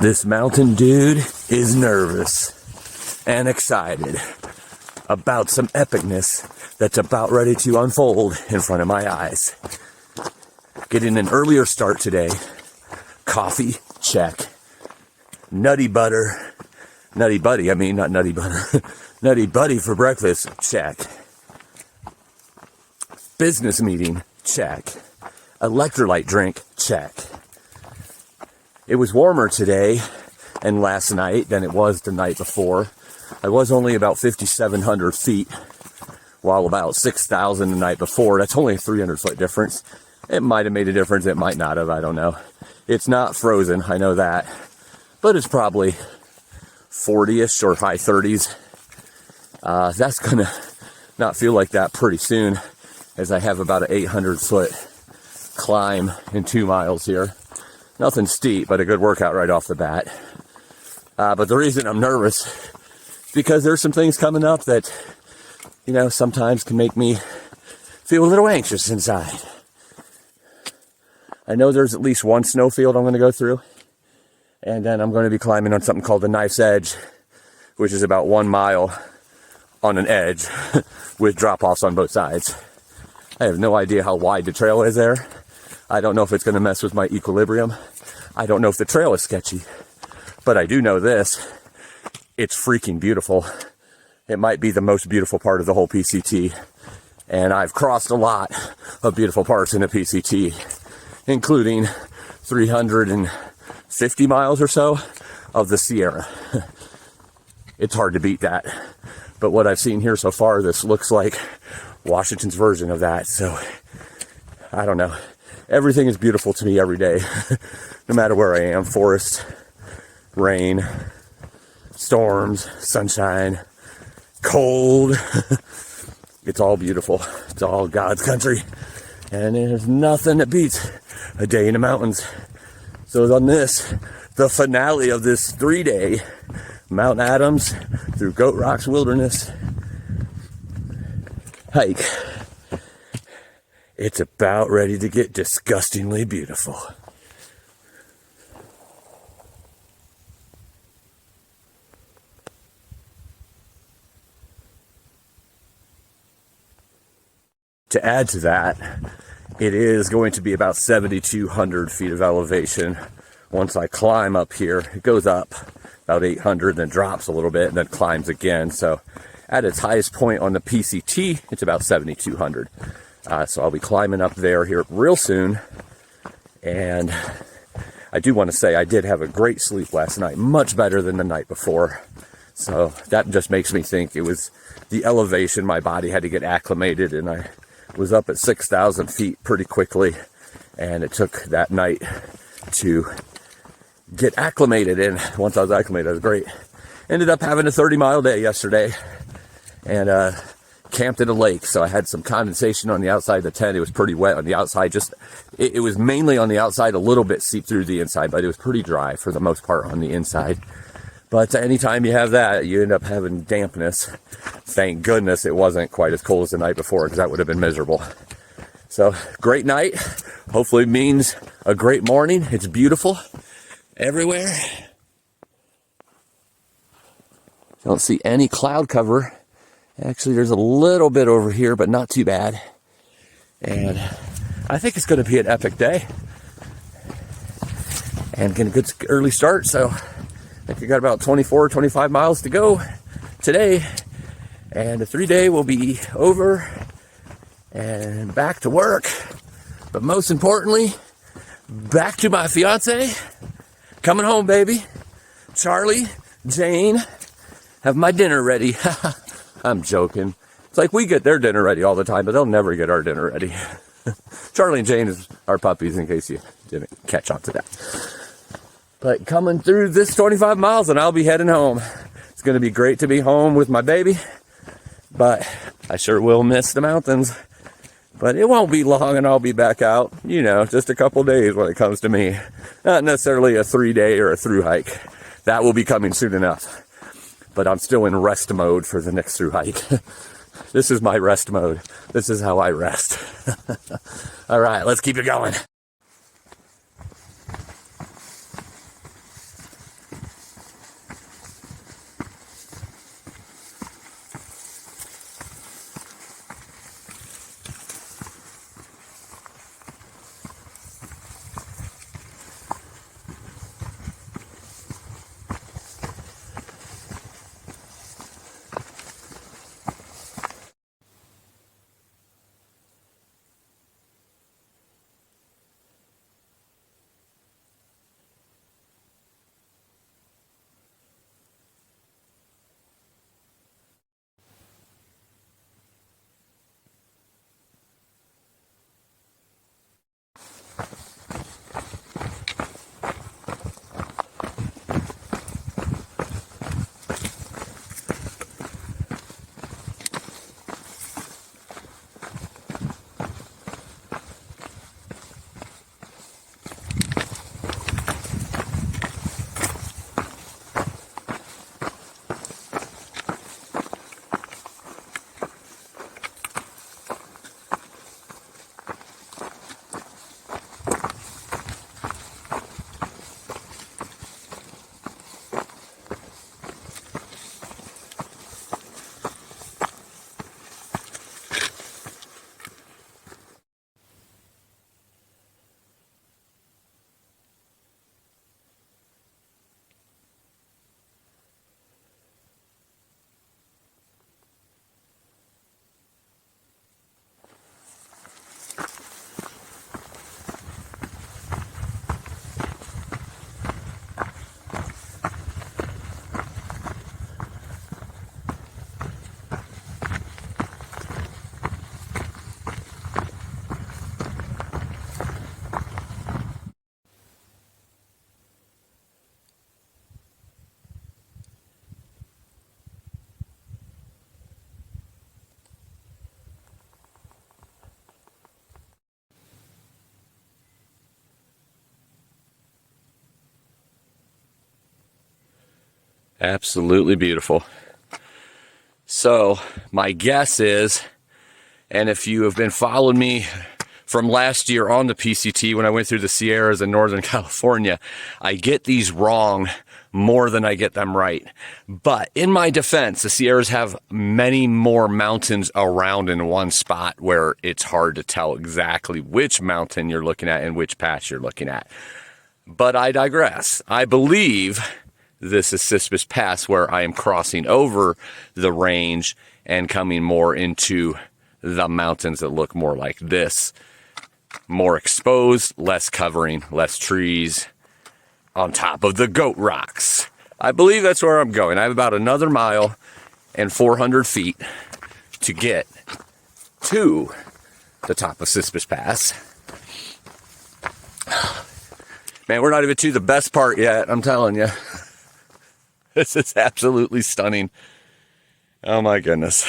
This mountain dude is nervous and excited about some epicness that's about ready to unfold in front of my eyes. Getting an earlier start today. Coffee, check. Nutty buddy, I mean, not nutty butter. Nutty buddy for breakfast, check. Business meeting, check. Electrolyte drink, check. It was warmer today and last night than it was the night before. I was only about 5,700 feet, while about 6,000 the night before. That's only a 300-foot difference. It might have made a difference. It might not have. I don't know. It's not frozen. I know that. But it's probably 40-ish or high 30s. That's going to not feel like that pretty soon, as I have about an 800-foot climb in 2 miles here. Nothing steep, but a good workout right off the bat. But the reason I'm nervous is because there's some things coming up that, you know, sometimes can make me feel a little anxious inside. I know there's at least one snowfield I'm going to go through. And then I'm going to be climbing on something called the Knife's Edge, which is about 1 mile on an edge with drop-offs on both sides. I have no idea how wide the trail is there. I don't know if it's going to mess with my equilibrium. I don't know if the trail is sketchy. But I do know this. It's freaking beautiful. It might be the most beautiful part of the whole PCT. And I've crossed a lot of beautiful parts in the PCT, including 350 miles or so of the Sierra. It's hard to beat that. But what I've seen here so far, this looks like Washington's version of that. So, I don't know. Everything is beautiful to me every day, no matter where I am. Forest, rain, storms, sunshine, cold. It's all beautiful. It's all God's country. And there's nothing that beats a day in the mountains. So on this, the finale of this 3-day Mount Adams through Goat Rocks Wilderness hike, it's about ready to get disgustingly beautiful. To add to that, it is going to be about 7,200 feet of elevation. Once I climb up here, it goes up about 800, then drops a little bit, and then climbs again. So at its highest point on the PCT, it's about 7,200. So I'll be climbing up there here real soon. And I do want to say I did have a great sleep last night, much better than the night before. So that just makes me think it was the elevation. My body had to get acclimated, and I was up at 6,000 feet pretty quickly. And it took that night to get acclimated. And once I was acclimated, it was great. Ended up having a 30-mile day yesterday. And camped at a lake, so I had some condensation on the outside of the tent. It was pretty wet on the outside. Just it was mainly on the outside, a little bit seeped through the inside, but it was pretty dry for the most part on the inside. But anytime you have that, you end up having dampness. Thank goodness it wasn't quite as cold as the night before, because that would have been miserable. So great night. Hopefully means a great morning. It's beautiful everywhere. Don't see any cloud cover. Actually, there's a little bit over here, but not too bad. And I think it's going to be an epic day. And getting a good early start. So I think we got about 24, 25 miles to go today. And the 3-day will be over and back to work. But most importantly, back to my fiance. Coming home, baby. Charlie, Jane, have my dinner ready. I'm joking. It's like we get their dinner ready all the time, but they'll never get our dinner ready. Charlie and Jane is our puppies, in case you didn't catch on to that. But coming through this 25 miles and I'll be heading home. It's going to be great to be home with my baby, but I sure will miss the mountains. But it won't be long and I'll be back out, you know, just a couple days when it comes to me. Not necessarily a 3-day or a Thru-Hike. That will be coming soon enough. But I'm still in rest mode for the next Thru-Hike. This is my rest mode. This is how I rest. All right, let's keep it going. Absolutely beautiful. So my guess is, and if you have been following me from last year on the PCT when I went through the Sierras in Northern California, I get these wrong more than I get them right. But in my defense, the Sierras have many more mountains around in one spot where it's hard to tell exactly which mountain you're looking at and which pass you're looking at. But I digress. I believe this is Sispus Pass, where I am crossing over the range and coming more into the mountains that look more like this. More exposed, less covering, less trees, on top of the goat rocks. I believe that's where I'm going. I have about another mile and 400 feet to get to the top of Sispus Pass. Man, we're not even to the best part yet, I'm telling you. This is absolutely stunning. Oh my goodness.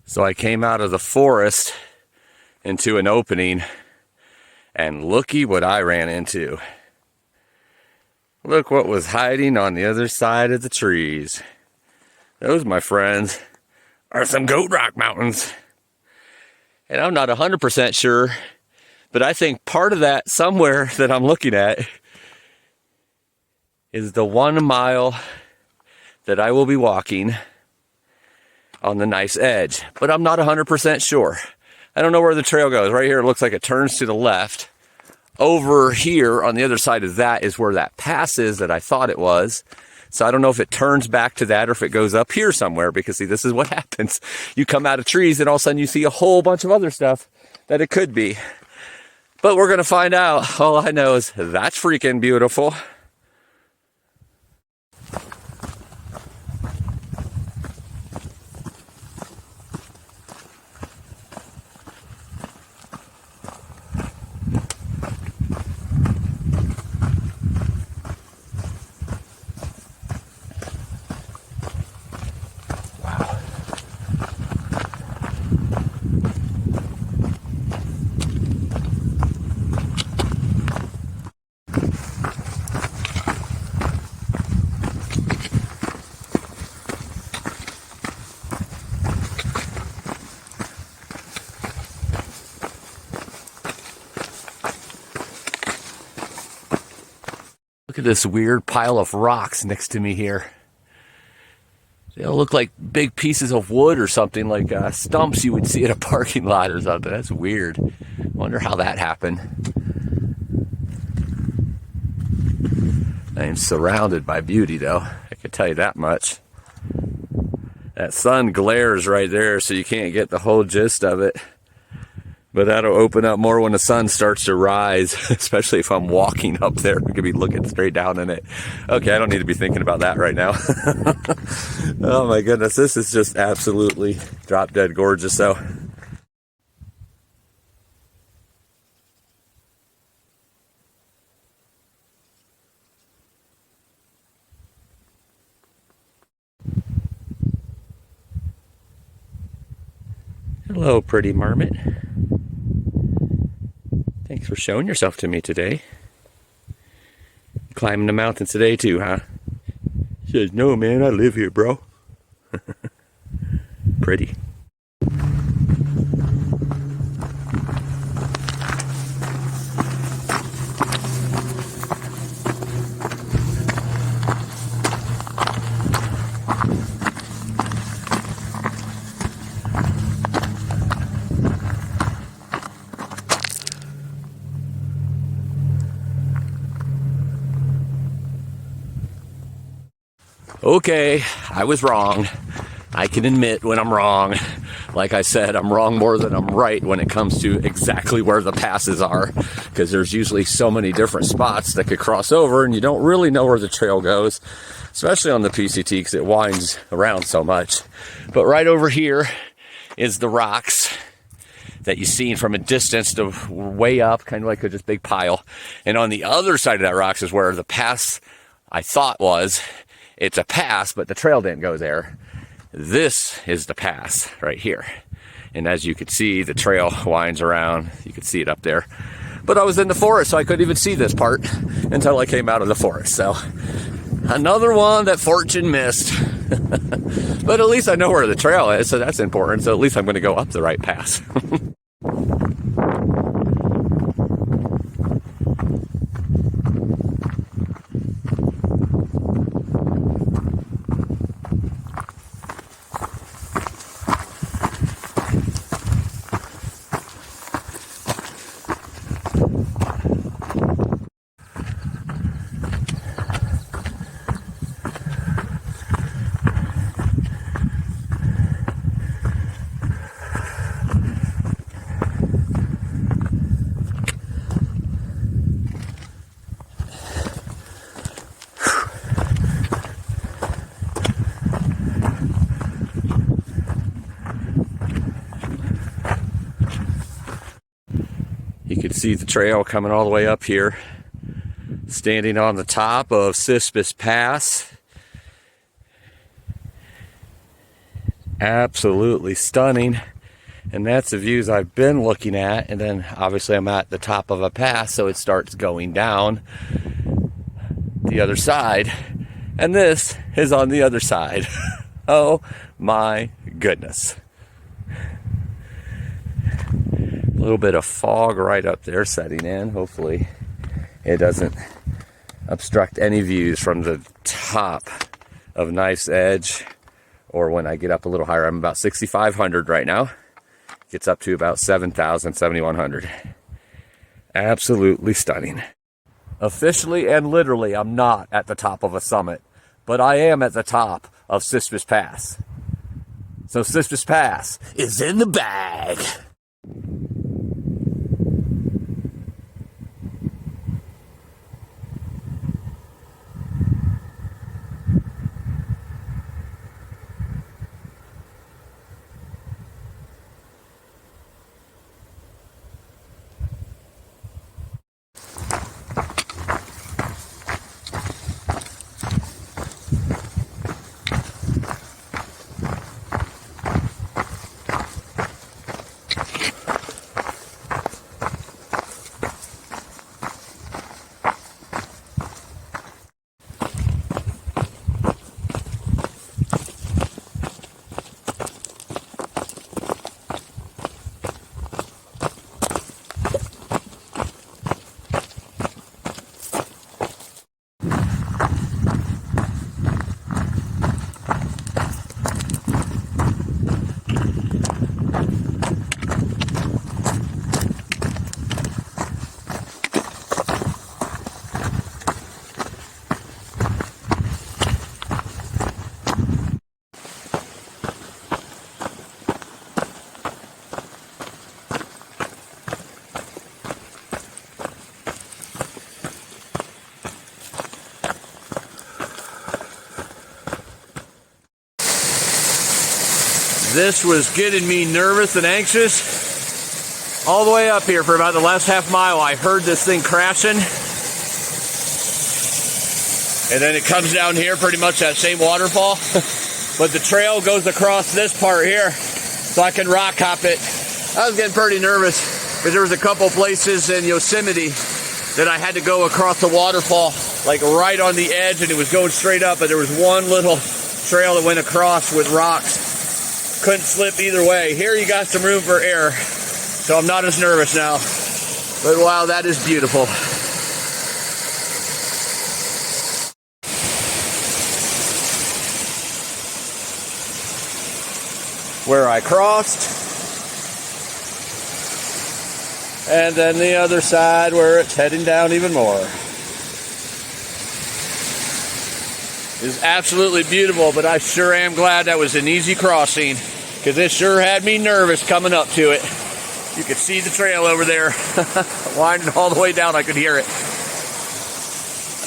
So I came out of the forest into an opening, and looky what I ran into. Look what was hiding on the other side of the trees. Those, my friends, are some Goat Rock Mountains. And I'm not 100% sure, but I think part of that somewhere that I'm looking at is the 1 mile that I will be walking on the nice edge. But I'm not 100% sure. I don't know where the trail goes. Right here, it looks like it turns to the left. Over here on the other side of that is where that pass is that I thought it was. So I don't know if it turns back to that or if it goes up here somewhere, because see, this is what happens. You come out of trees and all of a sudden you see a whole bunch of other stuff that it could be. But we're going to find out. All I know is that's freaking beautiful. Look at this weird pile of rocks next to me here. They all look like big pieces of wood or something, like stumps you would see at a parking lot or something. That's weird. Wonder how that happened. I am surrounded by beauty, though. I can tell you that much. That sun glares right there, so you can't get the whole gist of it. But that'll open up more when the sun starts to rise, especially if I'm walking up there. I could be looking straight down in it. Okay, I don't need to be thinking about that right now. Oh my goodness, this is just absolutely drop dead gorgeous. So hello, pretty marmot. Thanks for showing yourself to me today. Climbing the mountains today too, huh? He says, no man, I live here, bro. Pretty. Okay, I was wrong. I can admit when I'm wrong. Like I said, I'm wrong more than I'm right when it comes to exactly where the passes are, because there's usually so many different spots that could cross over and you don't really know where the trail goes, especially on the PCT because it winds around so much. But right over here is the rocks that you see from a distance to way up, kind of like a just big pile. And on the other side of that rocks is where the pass I thought was. It's a pass, but the trail didn't go there. This is the pass right here. And as you can see, the trail winds around. You can see it up there. But I was in the forest, so I couldn't even see this part until I came out of the forest. So another one that fortune missed. But at least I know where the trail is, so that's important. So at least I'm going to go up the right pass. You can see the trail coming all the way up here, standing on the top of Cispus Pass. Absolutely stunning. And that's the views I've been looking at. And then obviously I'm at the top of a pass, so it starts going down the other side. And this is on the other side Oh my goodness. A little bit of fog right up there setting in. Hopefully it doesn't obstruct any views from the top of Knife's Edge, or when I get up a little higher. I'm about 6,500 right now. Gets up to about 7,000, 7,100. Absolutely stunning. Officially and literally, I'm not at the top of a summit, but I am at the top of Sispus Pass. So Sispus Pass is in the bag. This was getting me nervous and anxious all the way up here for about the last half mile. I heard this thing crashing, and then it comes down here, pretty much that same waterfall. But the trail goes across this part here, so I can rock hop it. I was getting pretty nervous because there was a couple places in Yosemite that I had to go across the waterfall, like right on the edge, and it was going straight up, but there was one little trail that went across with rocks. Couldn't slip either way. Here you got some room for error, so I'm not as nervous now. But wow, that is beautiful. Where I crossed, and then the other side where it's heading down even more. Is absolutely beautiful, but I sure am glad that was an easy crossing, because it sure had me nervous coming up to it. You could see the trail over there winding all the way down. I could hear it.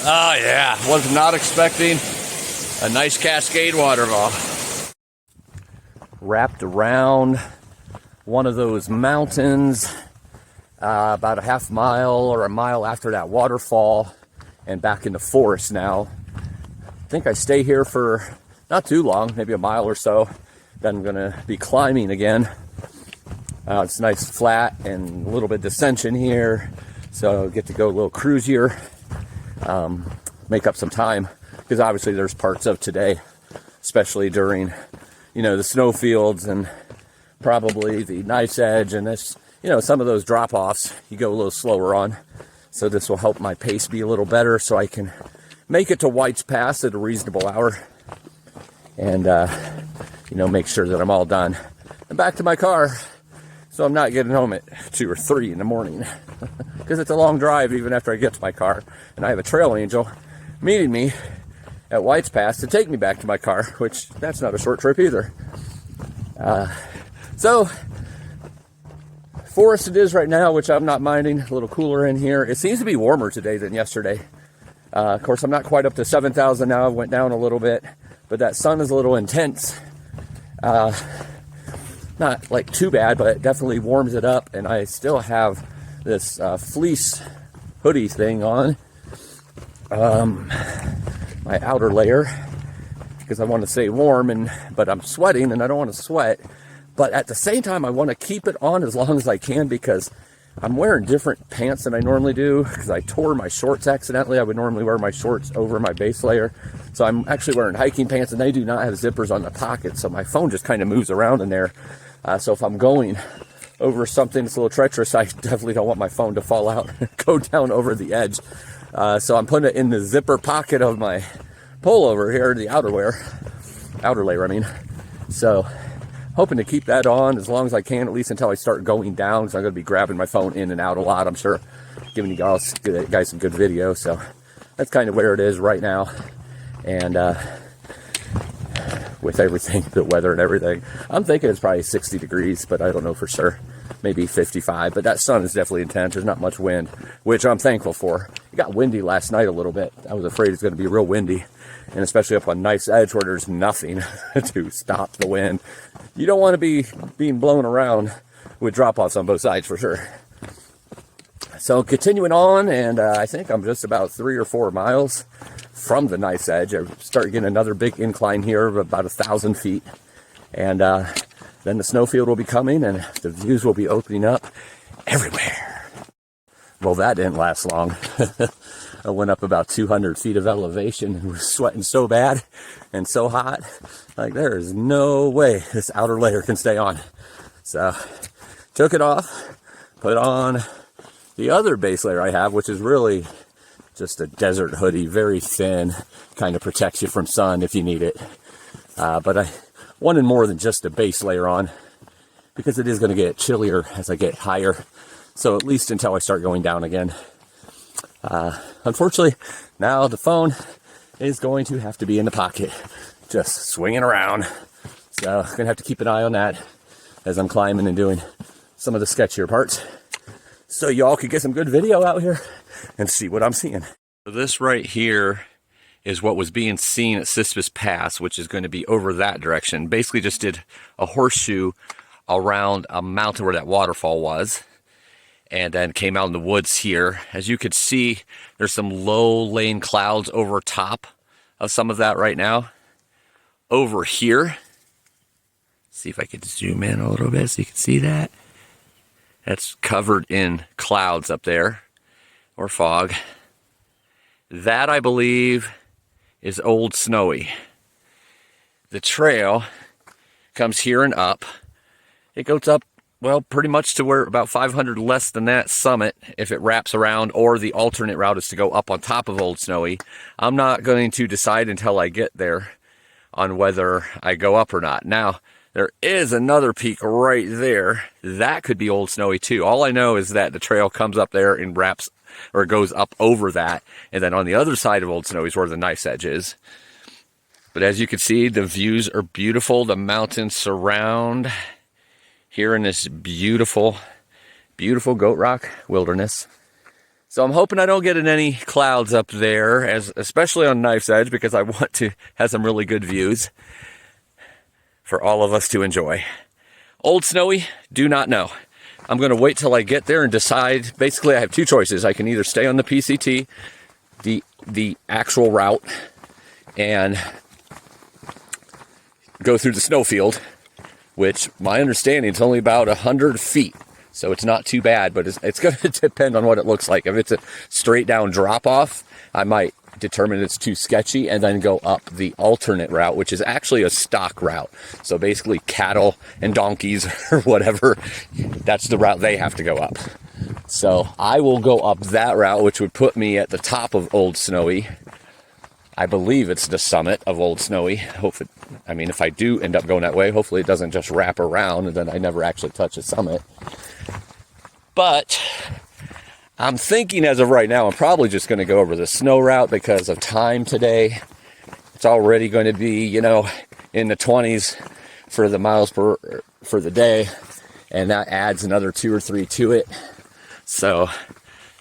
Oh yeah, was not expecting a nice cascade waterfall. Wrapped around one of those mountains about a half mile or a mile after that waterfall, and back in the forest now. I think I stay here for not too long, maybe a mile or so. Then I'm going to be climbing again. It's nice flat and a little bit of descension here, so I get to go a little cruisier, make up some time, because obviously there's parts of today, especially during, the snowfields and probably the Knife's Edge and this, some of those drop-offs you go a little slower on. So this will help my pace be a little better, so I can make it to White's Pass at a reasonable hour, and make sure that I'm all done and back to my car, so I'm not getting home at 2 or 3 in the morning, because it's a long drive even after I get to my car, and I have a trail angel meeting me at White's Pass to take me back to my car, which that's not a short trip either. So forest it is right now, which I'm not minding. A little cooler in here. It seems to be warmer today than yesterday. Of course, I'm not quite up to 7,000 now. I went down a little bit, but that sun is a little intense. Not like too bad, but it definitely warms it up. And I still have this fleece hoodie thing on, my outer layer, because I want to stay warm, but I'm sweating and I don't want to sweat. But at the same time, I want to keep it on as long as I can, because I'm wearing different pants than I normally do because I tore my shorts accidentally. I would normally wear my shorts over my base layer. So I'm actually wearing hiking pants, and they do not have zippers on the pocket. So my phone just kind of moves around in there. So if I'm going over something that's a little treacherous, I definitely don't want my phone to fall out and go down over the edge. So I'm putting it in the zipper pocket of my pullover here, the outer layer, I mean. So hoping to keep that on as long as I can, at least until I start going down, because I'm going to be grabbing my phone in and out a lot, I'm sure, giving you guys some good video. So that's kind of where it is right now. And with everything, the weather and everything, I'm thinking it's probably 60 degrees, but I don't know for sure. Maybe 55, but that sun is definitely intense. There's not much wind, which I'm thankful for. It got windy last night a little bit. I was afraid it's going to be real windy, and especially up on Knife's Edge where there's nothing to stop the wind. You don't want to be being blown around with drop-offs on both sides for sure. So continuing on, and I think I'm just about 3 or 4 miles from the Knife's Edge. I start getting another big incline here of about 1,000 feet, and then the snowfield will be coming, and the views will be opening up everywhere. Well, that didn't last long. I went up about 200 feet of elevation and was sweating so bad and so hot. Like, there is no way this outer layer can stay on. So, took it off, put on the other base layer I have, which is really just a desert hoodie, very thin, kind of protects you from sun if you need it. But I wanted more than just a base layer on, because it is going to get chillier as I get higher. So at least until I start going down again. Unfortunately, now the phone is going to have to be in the pocket, just swinging around. So I'm going to have to keep an eye on that as I'm climbing and doing some of the sketchier parts, so y'all could get some good video out here and see what I'm seeing. So this right here is what was being seen at Sispus Pass, which is going to be over that direction. Basically just did a horseshoe around a mountain where that waterfall was, and then came out in the woods here. As you could see, there's some low-laying clouds over top of some of that right now. Over here, see if I could zoom in a little bit so you can see that. That's covered in clouds up there, or fog. That, I believe, is Old Snowy. The trail comes here and up. It goes up, well, pretty much to where about 500 less than that summit if it wraps around, or the alternate route is to go up on top of Old Snowy. I'm not going to decide until I get there on whether I go up or not. Now, there is another peak right there. That could be Old Snowy too. All I know is that the trail comes up there and wraps, or goes up over that. And then on the other side of Old Snowy is where the Knife's Edge is. But as you can see, the views are beautiful. The mountains surround here in this beautiful, beautiful Goat Rock wilderness. So I'm hoping I don't get in any clouds up there, especially on Knife's Edge, because I want to have some really good views for all of us to enjoy. Old Snowy, do not know. I'm going to wait till I get there and decide. Basically, I have two choices. I can either stay on the PCT, the actual route, and go through the snowfield, which my understanding is only about 100 feet. So it's not too bad, but it's going to depend on what it looks like. If it's a straight down drop off, I might determine it's too sketchy and then go up the alternate route, which is actually a stock route. So basically cattle and donkeys or whatever, that's the route they have to go up. So I will go up that route, which would put me at the top of Old Snowy. I believe it's the summit of Old Snowy. Hopefully, I mean, if I do end up going that way, hopefully it doesn't just wrap around and then I never actually touch the summit. But I'm thinking as of right now, I'm probably just going to go over the snow route because of time today. It's already going to be, you know, in the 20s for the miles per for the day, and that adds another 2 or 3 to it. So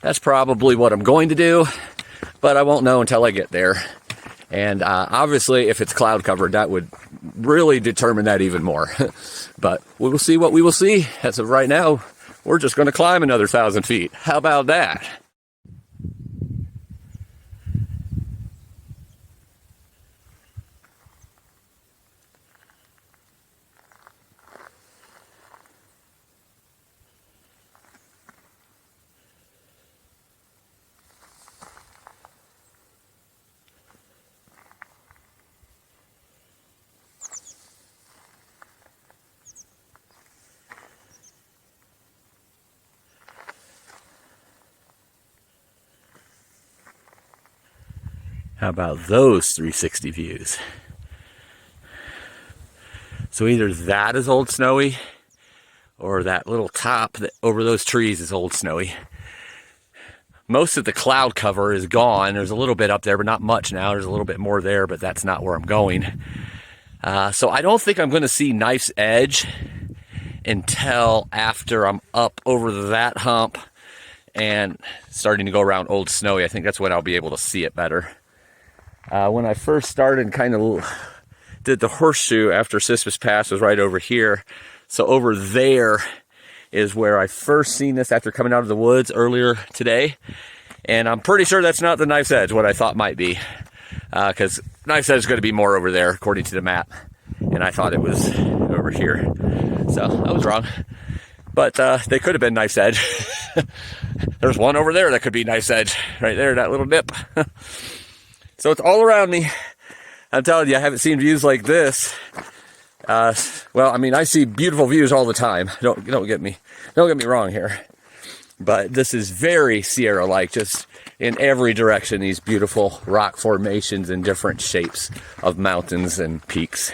that's probably what I'm going to do, but I won't know until I get there. And obviously, if it's cloud covered, that would really determine that even more. But we will see what we will see. As of right now, we're just going to climb another 1,000 feet. How about that? How about those 360 views? So either that is Old Snowy, or that little top that over those trees is Old Snowy. Most of the cloud cover is gone. There's a little bit up there, but not much now. There's a little bit more there, but that's not where I'm going. So I don't think I'm going to see Knife's Edge until after I'm up over that hump and starting to go around Old Snowy. I think that's when I'll be able to see it better. When I first started and kind of did the horseshoe after Sispus Pass was right over here. So over there is where I first seen this after coming out of the woods earlier today. And I'm pretty sure that's not the Knife's Edge, what I thought might be. Because Knife's Edge is going to be more over there, according to the map. And I thought it was over here. So I was wrong. But they could have been Knife's Edge. There's one over there that could be Knife's Edge. Right there, that little dip. So it's all around me. I'm telling you, I haven't seen views like this. Well, I mean, I see beautiful views all the time. Don't get me wrong here. But this is very Sierra-like, just in every direction, these beautiful rock formations and different shapes of mountains and peaks.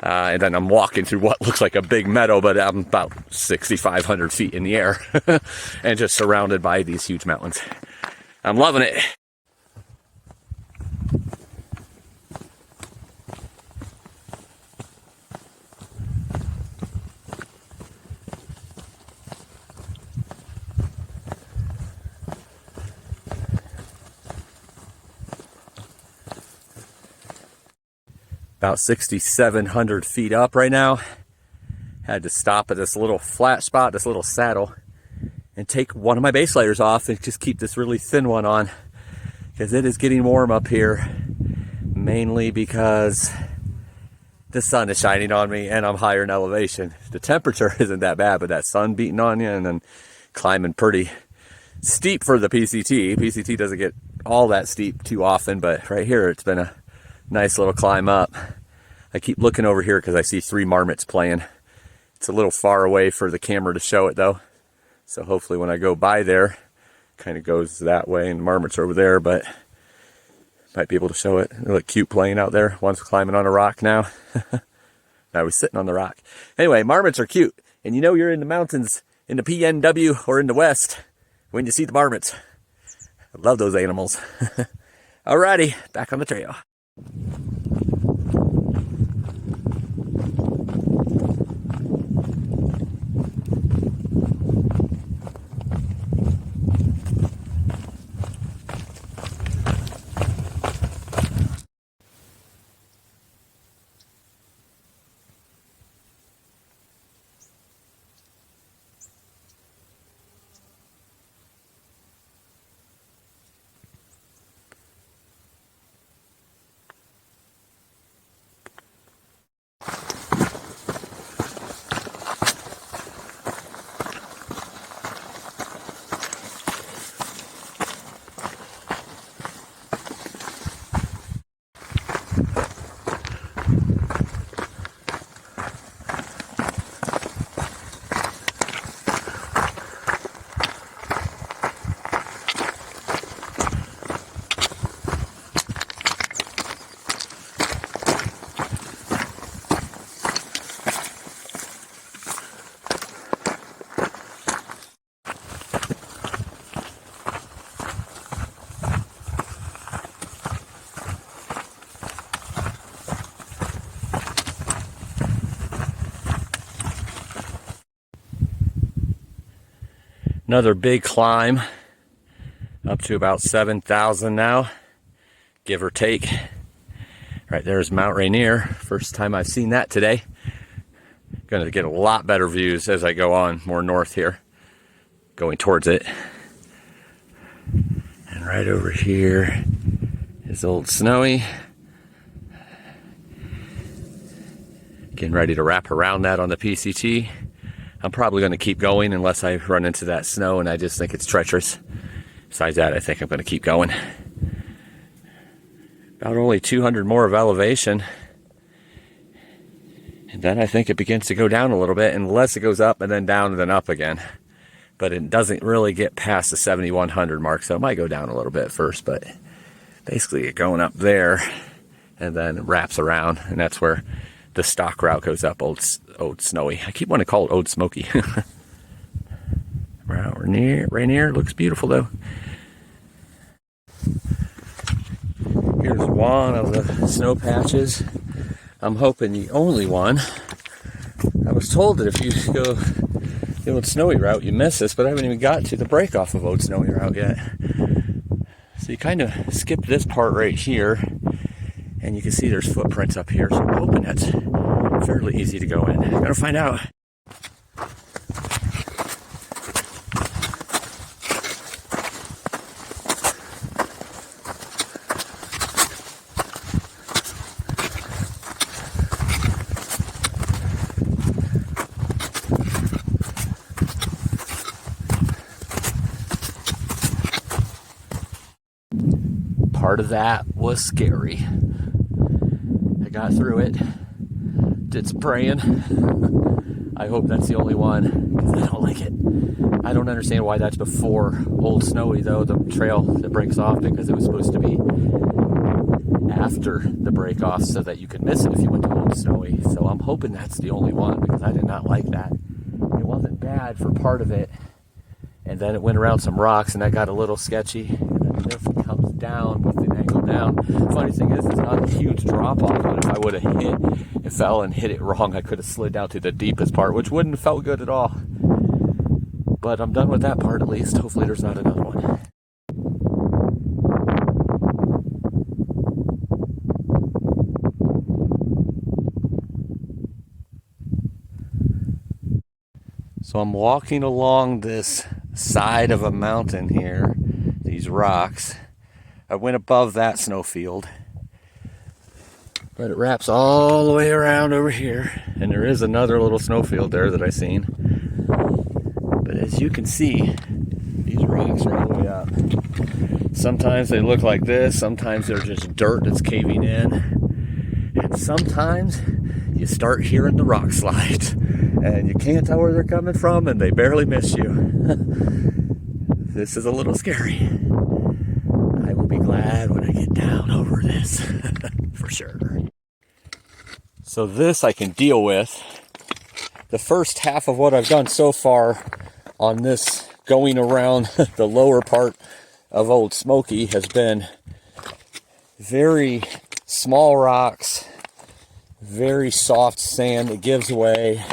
And then I'm walking through what looks like a big meadow, but I'm about 6,500 feet in the air and just surrounded by these huge mountains. I'm loving it. About 6,700 feet up right now. Had to stop at this little flat spot, this little saddle, and take one of my base layers off and just keep this really thin one on, because it is getting warm up here, mainly because the sun is shining on me and I'm higher in elevation. The temperature isn't that bad, but that sun beating on you and then climbing pretty steep for the PCT. PCT doesn't get all that steep too often, but right here it's been a nice little climb up. I keep looking over here because I see 3 marmots playing. It's a little far away for the camera to show it though. So hopefully when I go by there, kind of goes that way and the marmots are over there, but might be able to show it. They look cute playing out there. One's climbing on a rock now. I was sitting on the rock. Anyway, marmots are cute. And you know you're in the mountains, in the PNW or in the West, when you see the marmots. I love those animals. Alrighty, back on the trail. Another big climb up to about 7,000 now, give or take. Right there's Mount Rainier. First time I've seen that today. Gonna get a lot better views as I go on more north here, going towards it. And right over here is Old Snowy. Getting ready to wrap around that on the PCT. I'm probably going to keep going unless I run into that snow and I just think it's treacherous. Besides that, I think I'm going to keep going. About only 200 more of elevation. And then I think it begins to go down a little bit unless it goes up and then down and then up again. But it doesn't really get past the 7,100 mark, so it might go down a little bit first, but basically going up there and then it wraps around, and that's where the stock route goes up Old Snowy. I keep wanting to call it Old Smoky. Rainier looks beautiful though. Here's one of the snow patches. I'm hoping the only one. I was told that if you go the Old Snowy route, you miss this, but I haven't even got to the break off of Old Snowy route yet. So you kind of skip this part right here, and you can see there's footprints up here, so I'm hoping that's fairly easy to go in. I'm gonna find out. Part of that was scary. I got through it, did some praying. I hope that's the only one, because I don't like it. I don't understand why that's before Old Snowy though, the trail that breaks off, because it was supposed to be after the break off so that you could miss it if you went to Old Snowy. So I'm hoping that's the only one, because I did not like that. It wasn't bad for part of it, and then it went around some rocks and that got a little sketchy. And then this comes down with the angle down. Funny thing is, it's not a huge drop off, but if I would have fell and hit it wrong, I could have slid down to the deepest part, which wouldn't have felt good at all. But I'm done with that part at least. Hopefully there's not another one. So I'm walking along this side of a mountain here, these rocks. I went above that snowfield, but it wraps all the way around over here, and there is another little snowfield there that I seen. But as you can see, these rocks are all the way up. Sometimes they look like this, sometimes they're just dirt that's caving in, and sometimes you start hearing the rock slide, and you can't tell where they're coming from, and they barely miss you. This is a little scary. I will be glad when I get down over this, for sure. So this I can deal with. The first half of what I've done so far on this going around the lower part of Old Smoky has been very small rocks, very soft sand that gives way,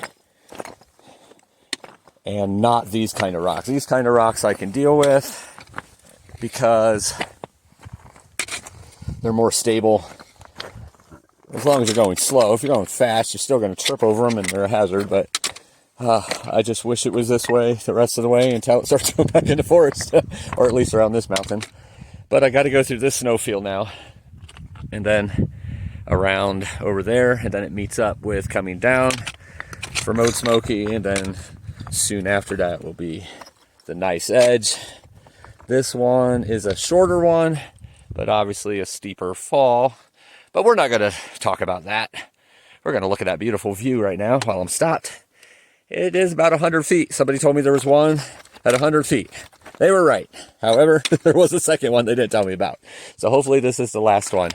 and not these kind of rocks. These kind of rocks I can deal with because they're more stable as long as you're going slow. If you're going fast, you're still going to trip over them and they're a hazard, but I just wish it was this way the rest of the way until it starts going back into forest, or at least around this mountain. But I got to go through this snowfield now, and then around over there, and then it meets up with coming down from Old Smoky, and then soon after that will be the nice edge. This one is a shorter one, but obviously a steeper fall. But we're not going to talk about that. We're going to look at that beautiful view right now while I'm stopped. It is about 100 feet. Somebody told me there was one at 100 feet. They were right. However, there was a second one they didn't tell me about. So hopefully this is the last one,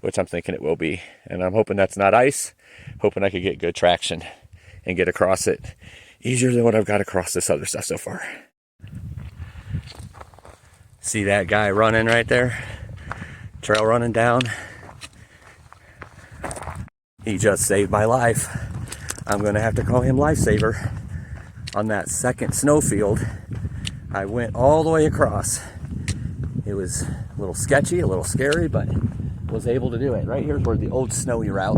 which I'm thinking it will be. And I'm hoping that's not ice. Hoping I could get good traction and get across it easier than what I've got across this other stuff so far. See that guy running right there? Trail running down. He just saved my life. I'm gonna have to call him lifesaver. On that second snowfield, I went all the way across. It was a little sketchy, a little scary, but was able to do it. Right here's where the Old Snowy route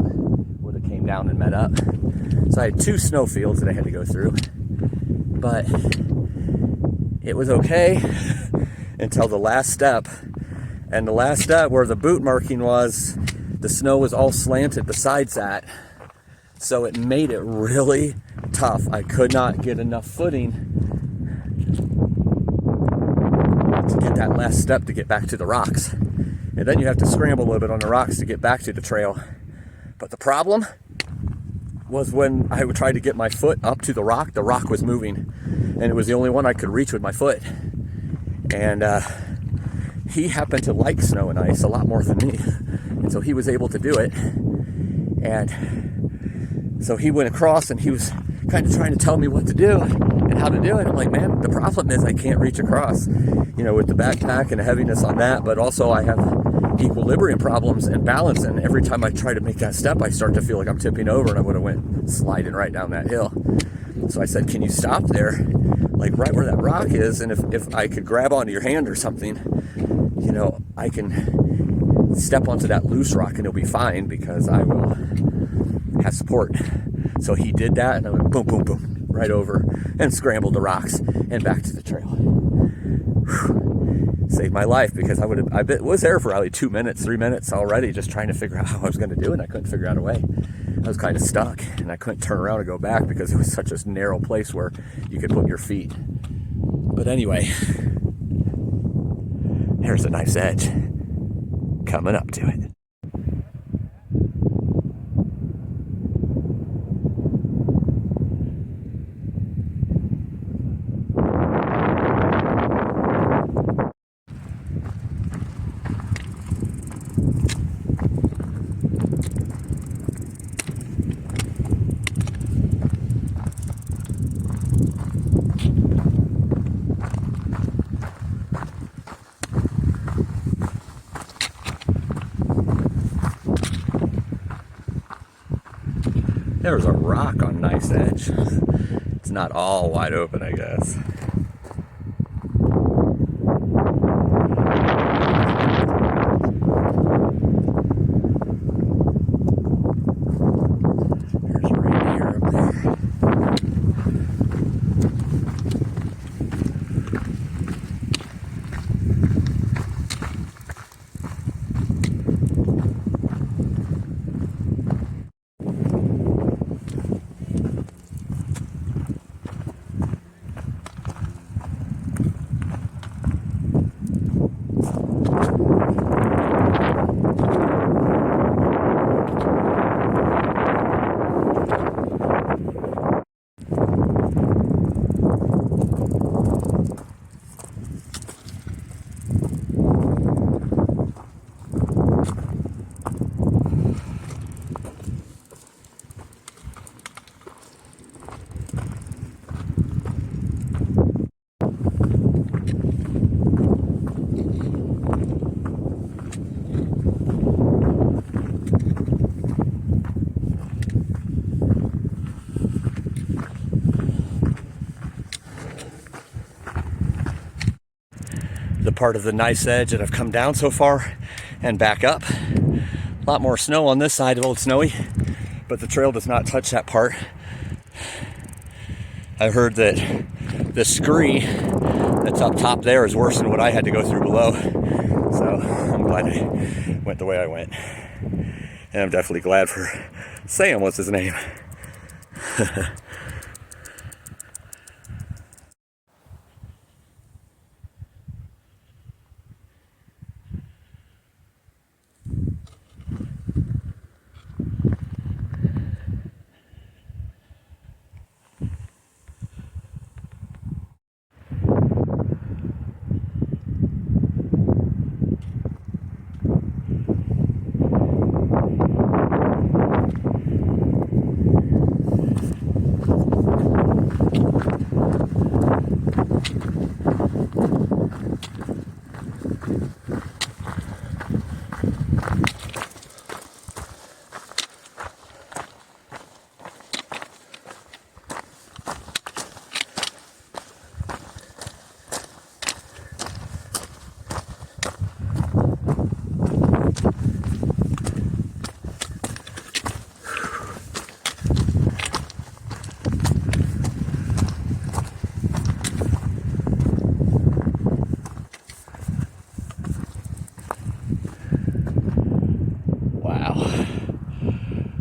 would have came down and met up. So I had two snowfields that I had to go through, but it was okay until the last step. And the last step where the boot marking was, the snow was all slanted besides that. So it made it really tough. I could not get enough footing to get that last step to get back to the rocks. And then you have to scramble a little bit on the rocks to get back to the trail. But the problem was when I would try to get my foot up to the rock was moving. And it was the only one I could reach with my foot. And he happened to like snow and ice a lot more than me. And so he was able to do it. And so he went across and he was kind of trying to tell me what to do and how to do it. I'm like, man, the problem is I can't reach across, you know, with the backpack and the heaviness on that. But also I have equilibrium problems and balance. And every time I try to make that step, I start to feel like I'm tipping over, and I would have went sliding right down that hill. So I said, can you stop there, like right where that rock is? And if I could grab onto your hand or something, you know, I can step onto that loose rock and it'll be fine because I will have support. So he did that, and I went boom, boom, boom, right over and scrambled the rocks and back to the trail. Whew. Saved my life, because I was there for probably 2 minutes, 3 minutes already, just trying to figure out how I was going to do it, and I couldn't figure out a way. I was kind of stuck, and I couldn't turn around and go back because it was such a narrow place where you could put your feet. But anyway, here's a nice edge coming up to it. There's a rock on Nice Edge. It's not all wide open, I guess. There's reindeer up there. The part of the Nice Edge that I've come down so far and back up. A lot more snow on this side, Old Snowy, but the trail does not touch that part. I heard that the scree that's up top there is worse than what I had to go through below. So I'm glad I went the way I went. And I'm definitely glad for Sam, what's his name?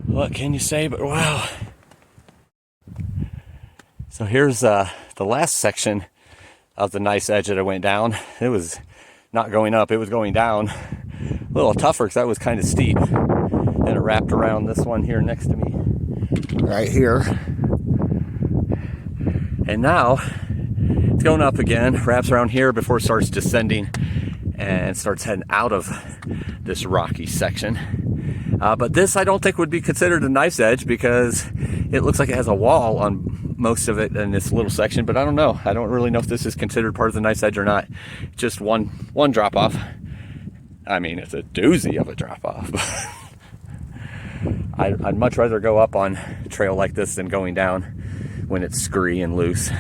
What can you say but wow. So here's the last section of the Nice Edge that I went down. It was not going up, it was going down. A little tougher because that was kind of steep. And it wrapped around this one here next to me. Right here. And now it's going up again, wraps around here before it starts descending. and starts heading out of this rocky section. But this I don't think would be considered a knife's edge because it looks like it has a wall on most of it in this little section, but I don't know. I don't really know if this is considered part of the knife's edge or not. Just one drop off. I mean, it's a doozy of a drop off. I'd much rather go up on a trail like this than going down when it's scree and loose.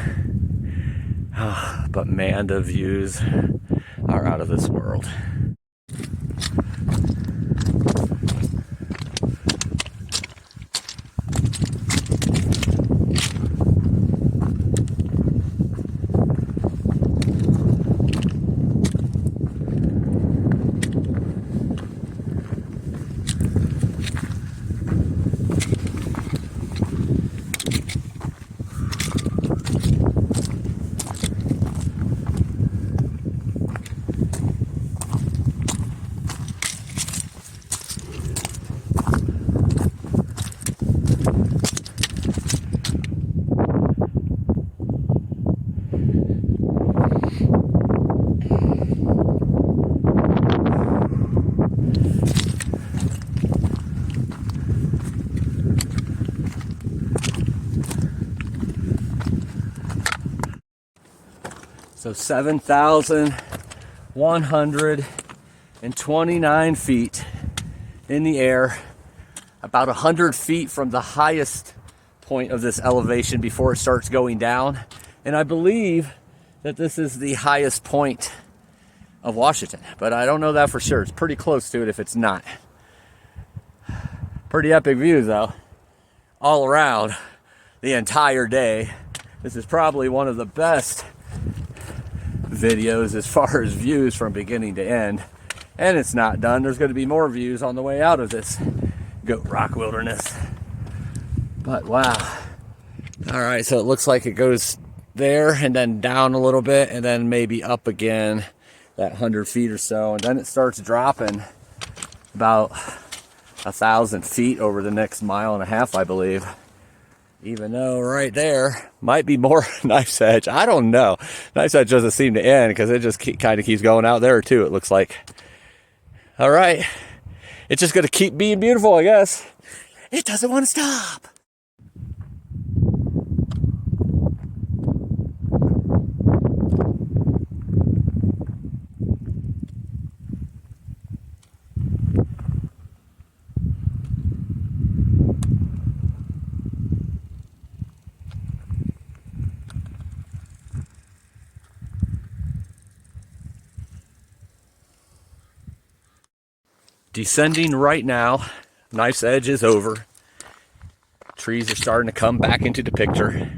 But man, the views are out of this world. So 7,129 feet in the air, about 100 feet from the highest point of this elevation before it starts going down. And I believe that this is the highest point of Washington, but I don't know that for sure. It's pretty close to it if it's not. Pretty epic views though, all around the entire day. This is probably one of the best videos as far as views from beginning to end, and it's not done. There's going to be more views on the way out of this Goat Rock Wilderness. But wow. All right, so it looks like it goes there and then down a little bit and then maybe up again that 100 feet or so, and then it starts dropping about 1,000 feet over the next mile and a half, I believe. Even though right there might be more knife's edge. I don't know. Knife's edge doesn't seem to end because it just kind of keeps going out there too, it looks like. All right. It's just going to keep being beautiful, I guess. It doesn't want to stop. Descending right now. Knife's edge is over. Trees are starting to come back into the picture.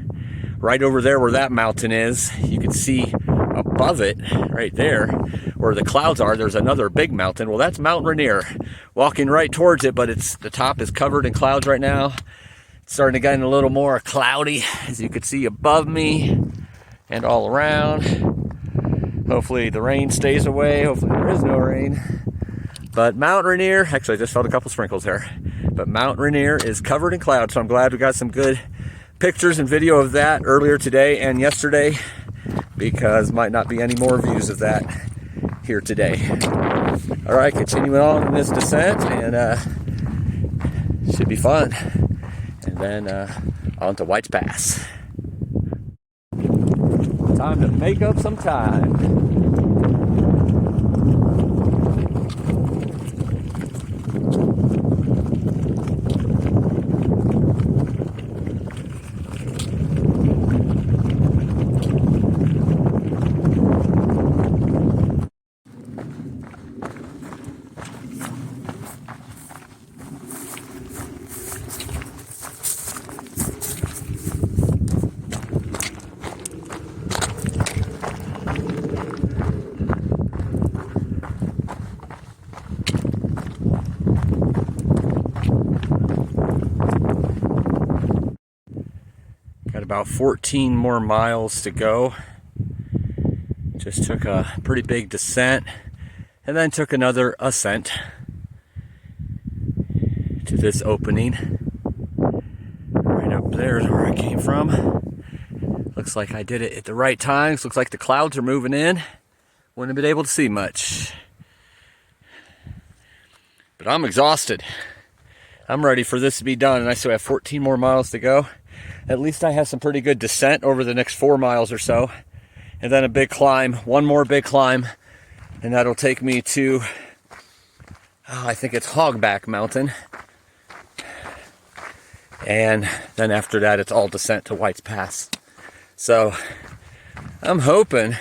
Right over there where that mountain is, you can see above it, right there, where the clouds are, there's another big mountain. Well, that's Mount Rainier. Walking right towards it, but the top is covered in clouds right now. It's starting to get a little more cloudy, as you can see above me and all around. Hopefully the rain stays away. Hopefully there is no rain. But Mount Rainier, actually I just felt a couple sprinkles there, but Mount Rainier is covered in clouds, so I'm glad we got some good pictures and video of that earlier today and yesterday, because might not be any more views of that here today. All right, continuing on in this descent, and should be fun. And then on to White's Pass. Time to make up some time. About 14 more miles to go. Just took a pretty big descent and then took another ascent to this opening. Right up there is where I came from. Looks like I did it at the right times. Looks like the clouds are moving in. wouldn't have been able to see much. But I'm exhausted. I'm ready for this to be done, and I still have 14 more miles to go. At least I have some pretty good descent over the next 4 miles or so. And then a big climb, one more big climb, and that'll take me to, I think it's Hogback Mountain. And then after that, it's all descent to White's Pass. So I'm hoping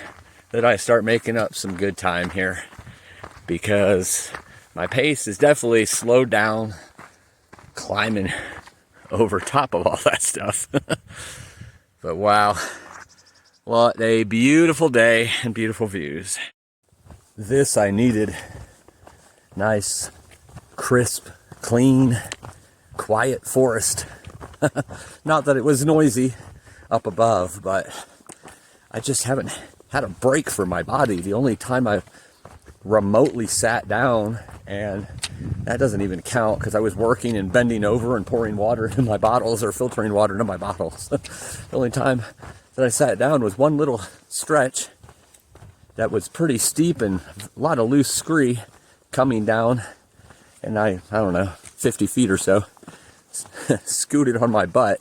that I start making up some good time here, because my pace is definitely slowed down climbing over top of all that stuff. But wow, what a beautiful day and beautiful views. This I needed. Nice, crisp, clean, quiet forest. Not that it was noisy up above, but I just haven't had a break for my body. The only time I remotely sat down, and that doesn't even count because I was working and bending over and pouring water into my bottles, or filtering water into my bottles. The only time that I sat down was one little stretch that was pretty steep and a lot of loose scree coming down, and I don't know, 50 feet or so, scooted on my butt,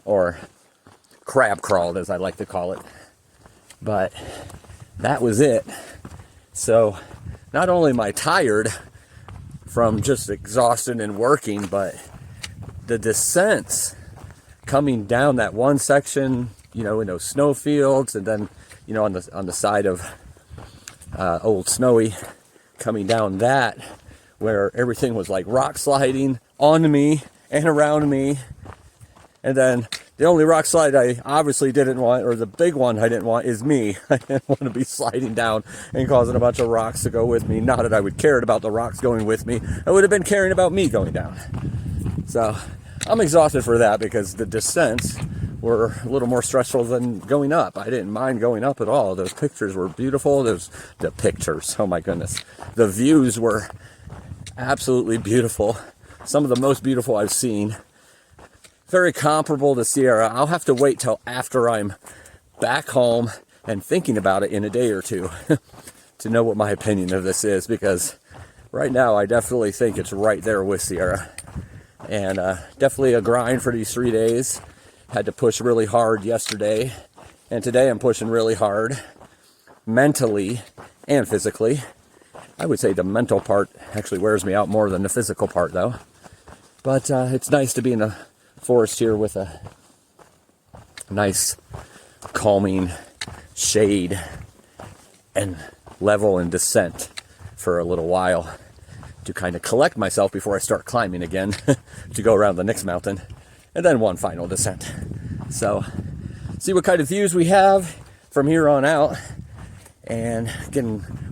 or crab crawled as I like to call it. But that was it. So not only am I tired from just exhausted and working, but the descents coming down that one section, you know, in those snow fields, and then, you know, on the side of Old Snowy, coming down that, where everything was like rock sliding on me and around me. And then the only rock slide I obviously didn't want, or the big one I didn't want, is me. I didn't want to be sliding down and causing a bunch of rocks to go with me. Not that I would care about the rocks going with me. I would have been caring about me going down. So I'm exhausted for that, because the descents were a little more stressful than going up. I didn't mind going up at all. Those pictures were beautiful. The pictures, oh my goodness. The views were absolutely beautiful. Some of the most beautiful I've seen. Very comparable to Sierra. I'll have to wait till after I'm back home and thinking about it in a day or two to know what my opinion of this is, because right now I definitely think it's right there with Sierra. And definitely a grind for these 3 days. Had to push really hard yesterday, and today I'm pushing really hard mentally and physically. I would say the mental part actually wears me out more than the physical part, though. But it's nice to be in a forest here with a nice calming shade and level and descent for a little while, to kind of collect myself before I start climbing again to go around the next mountain, and then one final descent. So see what kind of views we have from here on out, and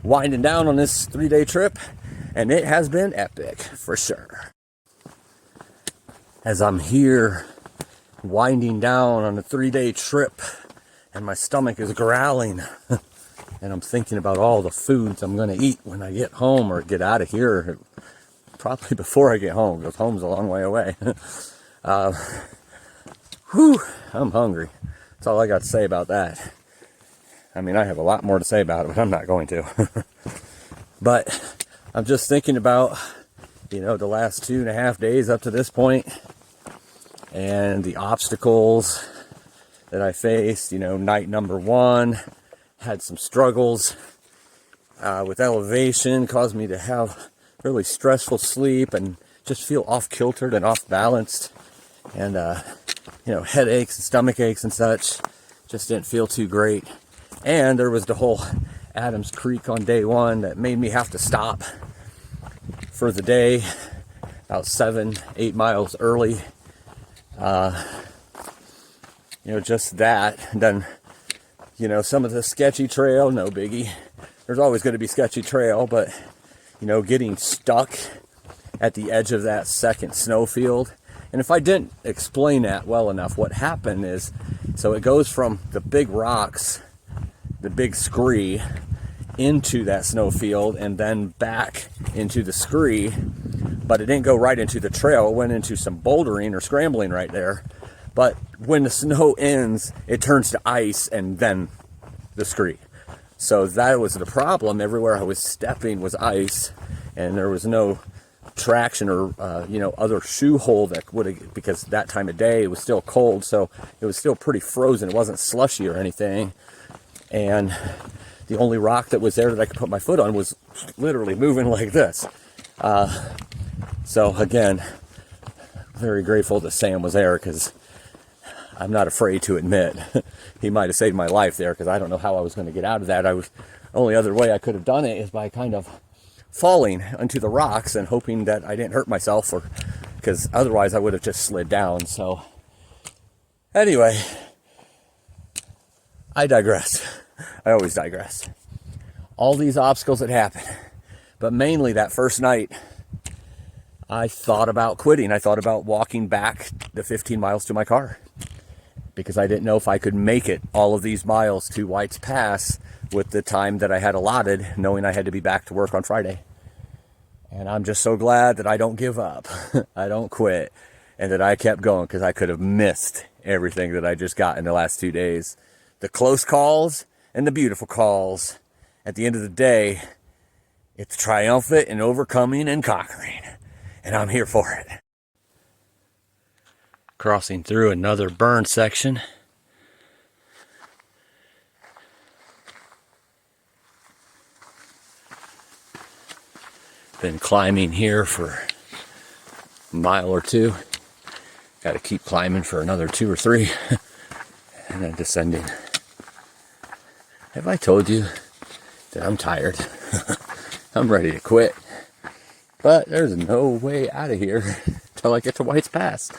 winding down on this 3-day trip, and it has been epic for sure. As I'm here winding down on a 3-day trip, and my stomach is growling, and I'm thinking about all the foods I'm going to eat when I get home, or get out of here, probably before I get home, because home's a long way away. I'm hungry. That's all I got to say about that. I mean, I have a lot more to say about it, but I'm not going to. But I'm just thinking about, you know, the last 2.5 days up to this point, and the obstacles that I faced. You know, night number 1 had some struggles with elevation, caused me to have really stressful sleep and just feel off kiltered and off balanced, and you know, headaches and stomach aches and such. Just didn't feel too great. And there was the whole Adams Creek on day 1 that made me have to stop for the day about 7-8 miles early. You know, just that. And then, you know, some of the sketchy trail, no biggie. There's always going to be sketchy trail, but, you know, getting stuck at the edge of that second snowfield. And if I didn't explain that well enough, what happened is, so it goes from the big rocks, the big scree, into that snowfield, and then back into the scree, but it didn't go right into the trail. It went into some bouldering or scrambling right there. But when the snow ends, it turns to ice and then the scree. So that was the problem. Everywhere I was stepping was ice, and there was no traction or other shoe hole that would have, because that time of day it was still cold, so it was still pretty frozen. It wasn't slushy or anything, and the only rock that was there that I could put my foot on was literally moving like this. So again, very grateful that Sam was there, because I'm not afraid to admit he might have saved my life there, because I don't know how I was going to get out of that. The only other way I could have done it is by kind of falling onto the rocks and hoping that I didn't hurt myself, or because otherwise I would have just slid down. So anyway, I digress. I always digress. All these obstacles that happen, but mainly that first night, I thought about quitting. I thought about walking back the 15 miles to my car, because I didn't know if I could make it all of these miles to White's Pass with the time that I had allotted, knowing I had to be back to work on Friday. And I'm just so glad that I don't give up. I don't quit, and that I kept going, because I could have missed everything that I just got in the last 2 days. The close calls and the beautiful calls. At the end of the day, it's triumphant and overcoming and conquering. And I'm here for it. Crossing through another burn section. Been climbing here for a mile or two. Got to keep climbing for another 2 or 3. And then descending. Have I told you that I'm tired? I'm ready to quit. But there's no way out of here till I get to White's Pass.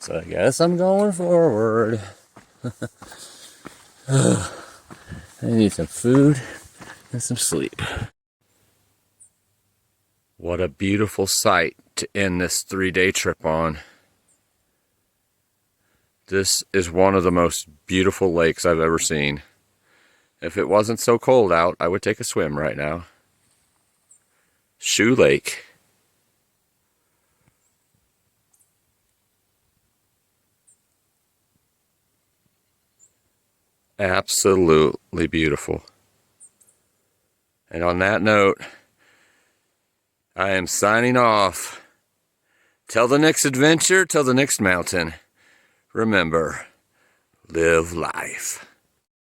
So I guess I'm going forward. I need some food and some sleep. What a beautiful sight to end this 3-day trip on. This is one of the most beautiful lakes I've ever seen. If it wasn't so cold out, I would take a swim right now. Shoe Lake. Absolutely beautiful. And on that note, I am signing off. Till the next adventure, till the next mountain. Remember, live life.